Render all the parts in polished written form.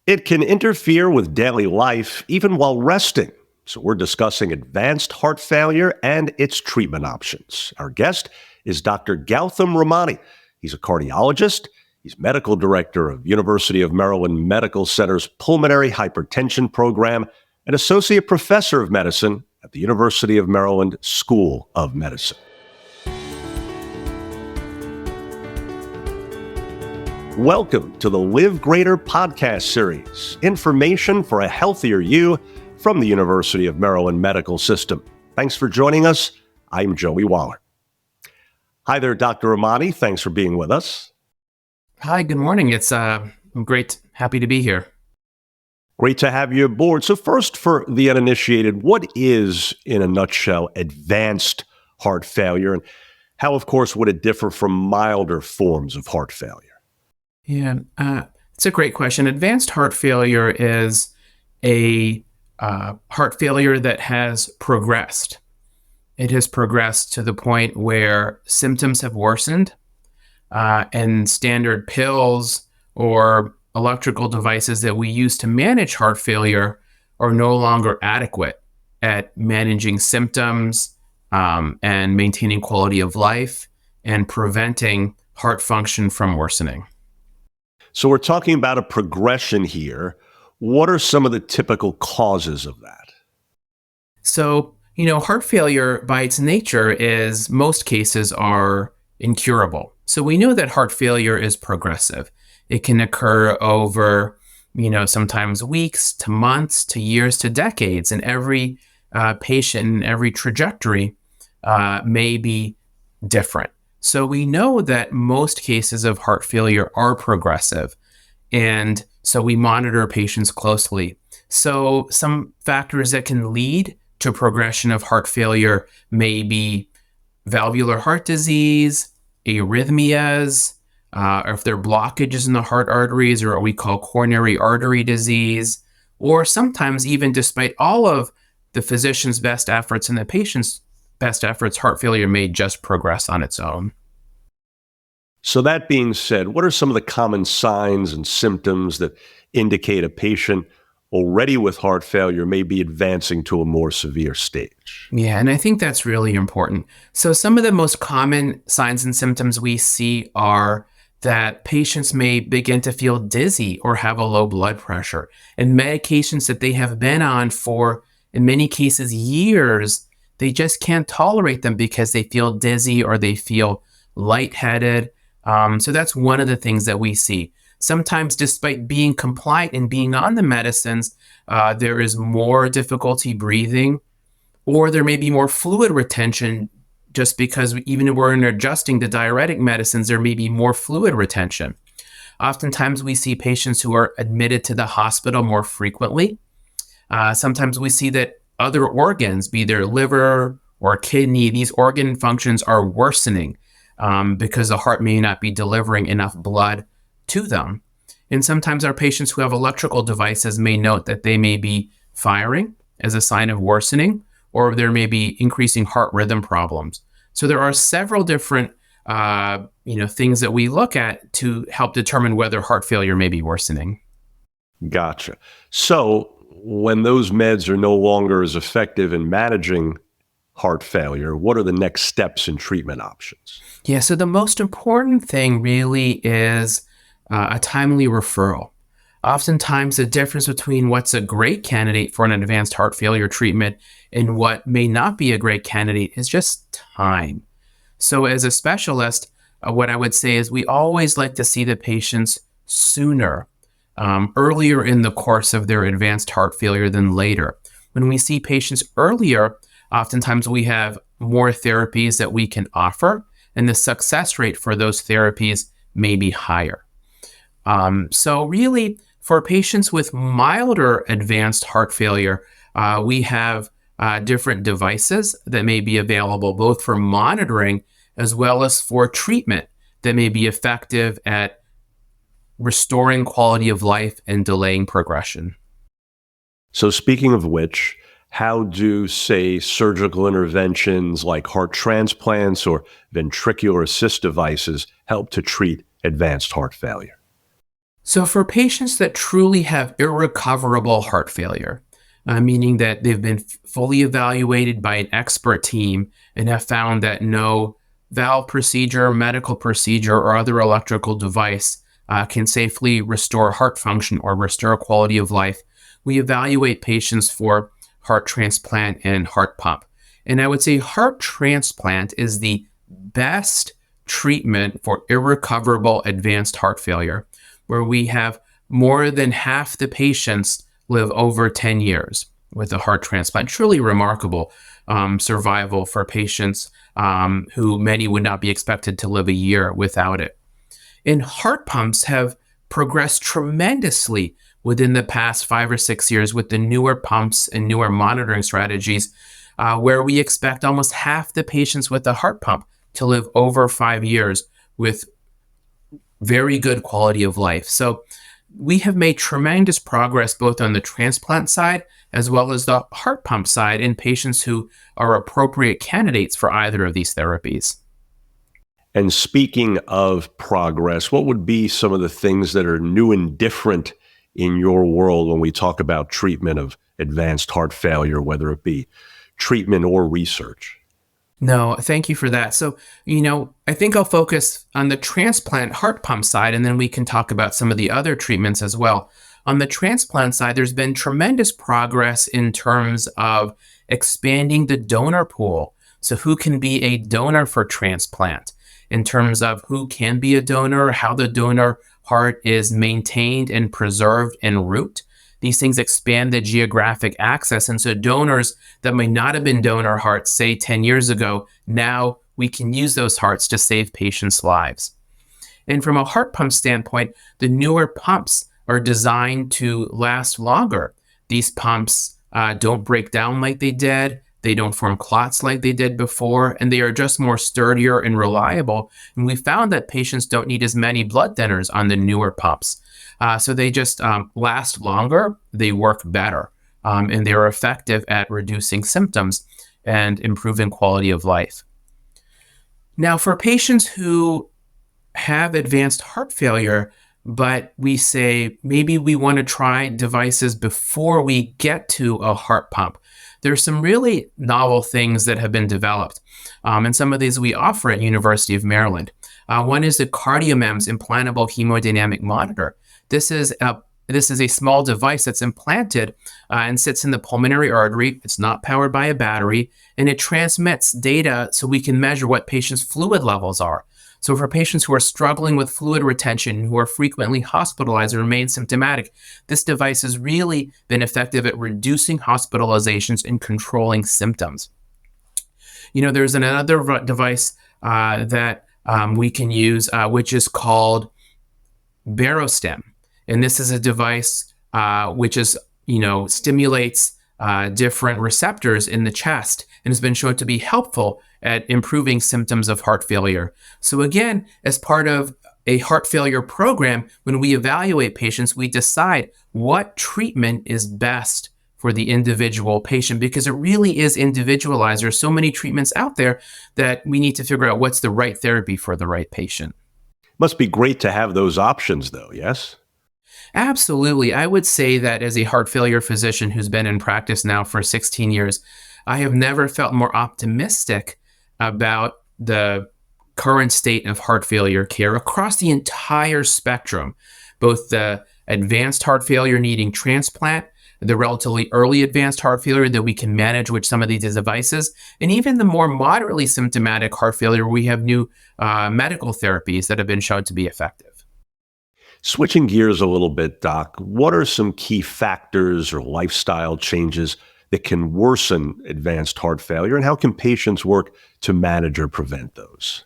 It can interfere with daily life even while resting. So, we're discussing advanced heart failure and its treatment options. Our guest is Dr. Gautam Ramani. He's a cardiologist. He's medical director of University of Maryland Medical Center's pulmonary hypertension program and associate professor of medicine at the University of Maryland School of Medicine. Welcome to the Live Greater podcast series, information for a healthier you from the University of Maryland Medical System. Thanks for joining us. I'm Joey Waller. Hi there, Dr. Ramani. Thanks for being with us. Hi, good morning. It's great. Happy to be here. Great to have you aboard. So first, for the uninitiated, what is, in a nutshell, advanced heart failure? And how, of course, would it differ from milder forms of heart failure? Yeah, it's a great question. Advanced heart failure is a heart failure that has progressed. It has progressed to the point where symptoms have worsened, and standard pills or electrical devices that we use to manage heart failure are no longer adequate at managing symptoms and maintaining quality of life and preventing heart function from worsening. So we're talking about a progression here. What are some of the typical causes of that? So, heart failure by its nature is most cases are incurable. So we know that heart failure is progressive. It can occur over, sometimes weeks to months to years to decades. And every patient and every trajectory may be different. So we know that most cases of heart failure are progressive. And so we monitor patients closely. So some factors that can lead to progression of heart failure may be valvular heart disease, arrhythmias, or if there are blockages in the heart arteries or what we call coronary artery disease, or sometimes even despite all of the physician's best efforts and the patient's best efforts, heart failure may just progress on its own. So that being said, what are some of the common signs and symptoms that indicate a patient already with heart failure may be advancing to a more severe stage? Yeah, and I think that's really important. So some of the most common signs and symptoms we see are that patients may begin to feel dizzy or have a low blood pressure, and medications that they have been on for, in many cases, years, they just can't tolerate them because they feel dizzy or they feel lightheaded. So that's one of the things that we see. Sometimes, despite being compliant and being on the medicines, there is more difficulty breathing, or there may be more fluid retention just because even if we're adjusting to diuretic medicines, there may be more fluid retention. Oftentimes, we see patients who are admitted to the hospital more frequently. Sometimes we see that other organs, be their liver or kidney, these organ functions are worsening because the heart may not be delivering enough blood to them. And sometimes our patients who have electrical devices may note that they may be firing as a sign of worsening, or there may be increasing heart rhythm problems. So there are several different things that we look at to help determine whether heart failure may be worsening. Gotcha. So when those meds are no longer as effective in managing heart failure, what are the next steps in treatment options? Yeah, so the most important thing really is a timely referral. Oftentimes, the difference between what's a great candidate for an advanced heart failure treatment and what may not be a great candidate is just time. So as a specialist, what I would say is we always like to see the patients sooner, earlier in the course of their advanced heart failure than later. When we see patients earlier, oftentimes we have more therapies that we can offer, and the success rate for those therapies may be higher. So really, for patients with milder advanced heart failure, we have different devices that may be available both for monitoring as well as for treatment that may be effective at restoring quality of life and delaying progression. So speaking of which, how do, say, surgical interventions like heart transplants or ventricular assist devices help to treat advanced heart failure? So, for patients that truly have irrecoverable heart failure, meaning that they've been fully evaluated by an expert team and have found that no valve procedure, medical procedure, or other electrical device can safely restore heart function or restore quality of life, we evaluate patients for heart transplant and heart pump. And I would say heart transplant is the best treatment for irrecoverable advanced heart failure, where we have more than half the patients live over 10 years with a heart transplant. Truly remarkable survival for patients who many would not be expected to live a year without it. And heart pumps have progressed tremendously within the past 5 or 6 years with the newer pumps and newer monitoring strategies, where we expect almost half the patients with a heart pump to live over 5 years with very good quality of life. So we have made tremendous progress both on the transplant side as well as the heart pump side in patients who are appropriate candidates for either of these therapies. And speaking of progress, what would be some of the things that are new and different in your world when we talk about treatment of advanced heart failure, whether it be treatment or research? No, thank you for that. So, I think I'll focus on the transplant heart pump side, and then we can talk about some of the other treatments as well. On the transplant side, there's been tremendous progress in terms of expanding the donor pool. So, who can be a donor for transplant? In terms of who can be a donor, how the donor heart is maintained and preserved en route. These things expand the geographic access. And so donors that may not have been donor hearts, say 10 years ago, now we can use those hearts to save patients' lives. And from a heart pump standpoint, the newer pumps are designed to last longer. These pumps don't break down like they did. They don't form clots like they did before, and they are just more sturdier and reliable. And we found that patients don't need as many blood thinners on the newer pumps. So they just last longer, they work better, and they're effective at reducing symptoms and improving quality of life. Now, for patients who have advanced heart failure, but we say maybe we want to try devices before we get to a heart pump, there's some really novel things that have been developed. And some of these we offer at University of Maryland. One is the CardioMEMS implantable hemodynamic monitor. This is a small device that's implanted and sits in the pulmonary artery. It's not powered by a battery, and it transmits data so we can measure what patients' fluid levels are. So for patients who are struggling with fluid retention, who are frequently hospitalized or remain symptomatic, this device has really been effective at reducing hospitalizations and controlling symptoms. There's another device that we can use, which is called Barostim. And this is a device which stimulates different receptors in the chest and has been shown to be helpful at improving symptoms of heart failure. So again, as part of a heart failure program, when we evaluate patients, we decide what treatment is best for the individual patient, because it really is individualized. There's so many treatments out there that we need to figure out what's the right therapy for the right patient. Must be great to have those options, though, yes? Absolutely. I would say that as a heart failure physician who's been in practice now for 16 years, I have never felt more optimistic about the current state of heart failure care across the entire spectrum, both the advanced heart failure needing transplant, the relatively early advanced heart failure that we can manage with some of these devices, and even the more moderately symptomatic heart failure, we have new medical therapies that have been shown to be effective. Switching gears a little bit, Doc, what are some key factors or lifestyle changes that can worsen advanced heart failure, and how can patients work to manage or prevent those?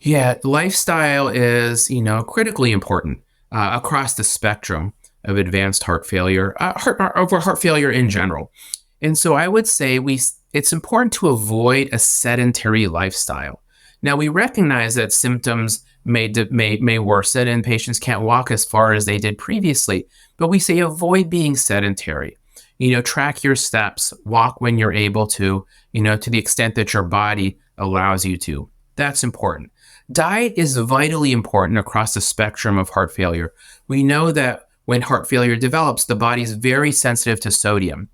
Yeah, lifestyle is, critically important across the spectrum of advanced heart failure, over heart failure in general. And so I would say it's important to avoid a sedentary lifestyle. Now, we recognize that symptoms may worsen and patients can't walk as far as they did previously, but we say avoid being sedentary. Track your steps, walk when you're able to the extent that your body allows you to. That's important. Diet is vitally important across the spectrum of heart failure. We know that when heart failure develops, the body is very sensitive to sodium.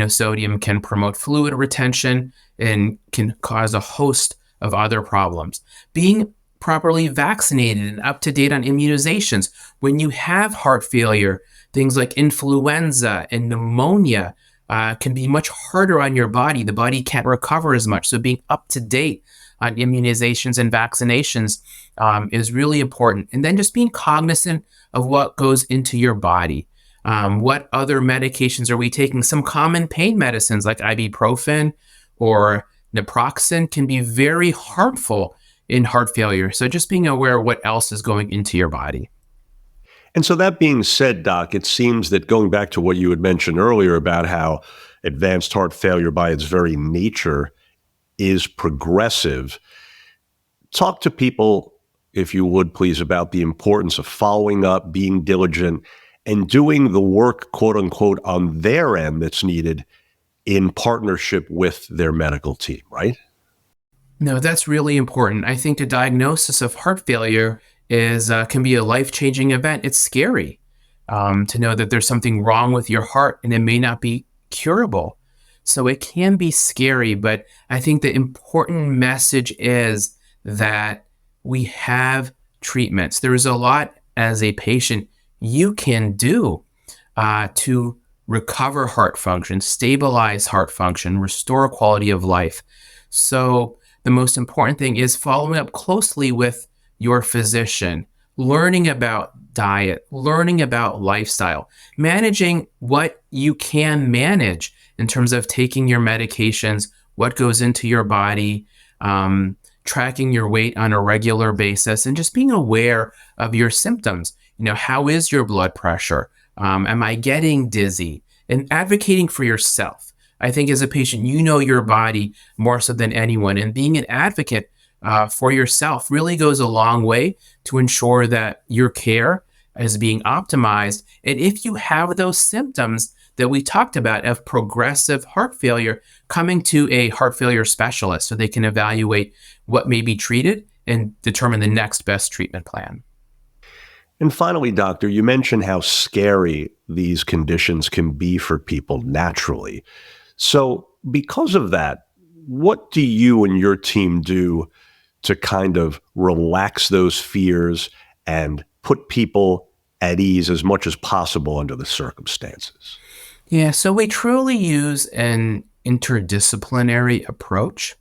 Sodium can promote fluid retention and can cause a host of other problems. Being properly vaccinated and up to date on immunizations. When you have heart failure, things like influenza and pneumonia can be much harder on your body. The body can't recover as much. So being up to date on immunizations and vaccinations is really important. And then just being cognizant of what goes into your body. What other medications are we taking? Some common pain medicines like ibuprofen or naproxen can be very harmful in heart failure. So just being aware of what else is going into your body. And so that being said, Doc, it seems that going back to what you had mentioned earlier about how advanced heart failure by its very nature is progressive. Talk to people, if you would please, about the importance of following up, being diligent, and doing the work, quote unquote, on their end that's needed in partnership with their medical team, right? No, that's really important. I think the diagnosis of heart failure can be a life-changing event. It's scary to know that there's something wrong with your heart and it may not be curable. So it can be scary, but I think the important message is that we have treatments. There is a lot as a patient you can do to recover heart function, stabilize heart function, restore quality of life. So the most important thing is following up closely with your physician, learning about diet, learning about lifestyle, managing what you can manage in terms of taking your medications, what goes into your body, tracking your weight on a regular basis, and just being aware of your symptoms. How is your blood pressure? Am I getting dizzy? And advocating for yourself. I think as a patient, you know your body more so than anyone, and being an advocate for yourself really goes a long way to ensure that your care is being optimized. And if you have those symptoms that we talked about of progressive heart failure, coming to a heart failure specialist so they can evaluate what may be treated and determine the next best treatment plan. And finally, doctor, you mentioned how scary these conditions can be for people naturally. So because of that, what do you and your team do to kind of relax those fears and put people at ease as much as possible under the circumstances? Yeah, so we truly use an interdisciplinary approach.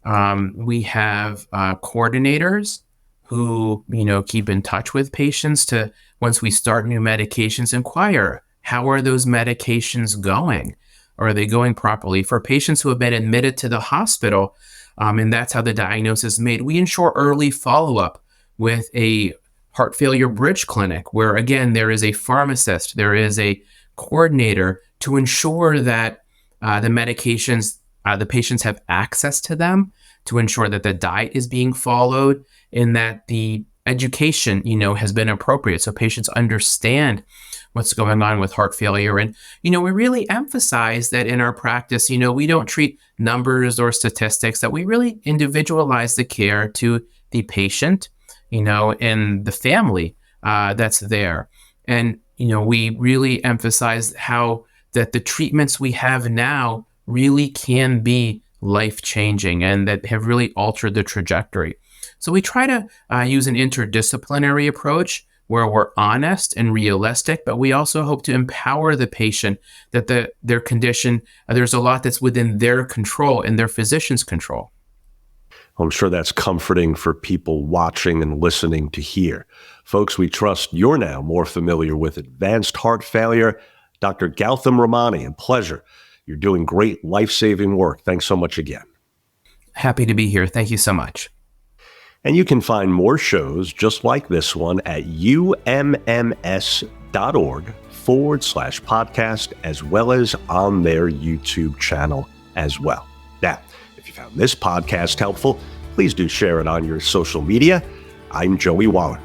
We have coordinators who, keep in touch with patients to, once we start new medications, inquire, how are those medications going? Are they going properly? For patients who have been admitted to the hospital, and that's how the diagnosis is made, we ensure early follow-up with a heart failure bridge clinic, where, again, there is a pharmacist, there is a coordinator to ensure that the medications, the patients have access to them, to ensure that the diet is being followed and that the education, has been appropriate so patients understand what's going on with heart failure. And, we really emphasize that in our practice, we don't treat numbers or statistics, that we really individualize the care to the patient, and the family that's there. And, we really emphasize how that the treatments we have now really can be life-changing and that have really altered the trajectory. So we try to use an interdisciplinary approach where we're honest and realistic, but we also hope to empower the patient that their condition, there's a lot that's within their control and their physician's control. I'm sure that's comforting for people watching and listening to hear. Folks, we trust you're now more familiar with advanced heart failure. Dr. Gautam Ramani, a pleasure. You're doing great life-saving work. Thanks so much again. Happy to be here. Thank you so much. And you can find more shows just like this one at umms.org/podcast, as well as on their YouTube channel as well. Now, if you found this podcast helpful, please do share it on your social media. I'm Joey Waller.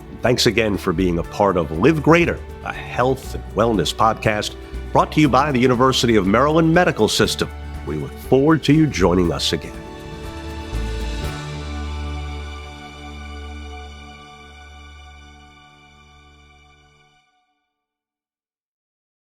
And thanks again for being a part of Live Greater, a health and wellness podcast brought to you by the University of Maryland Medical System. We look forward to you joining us again.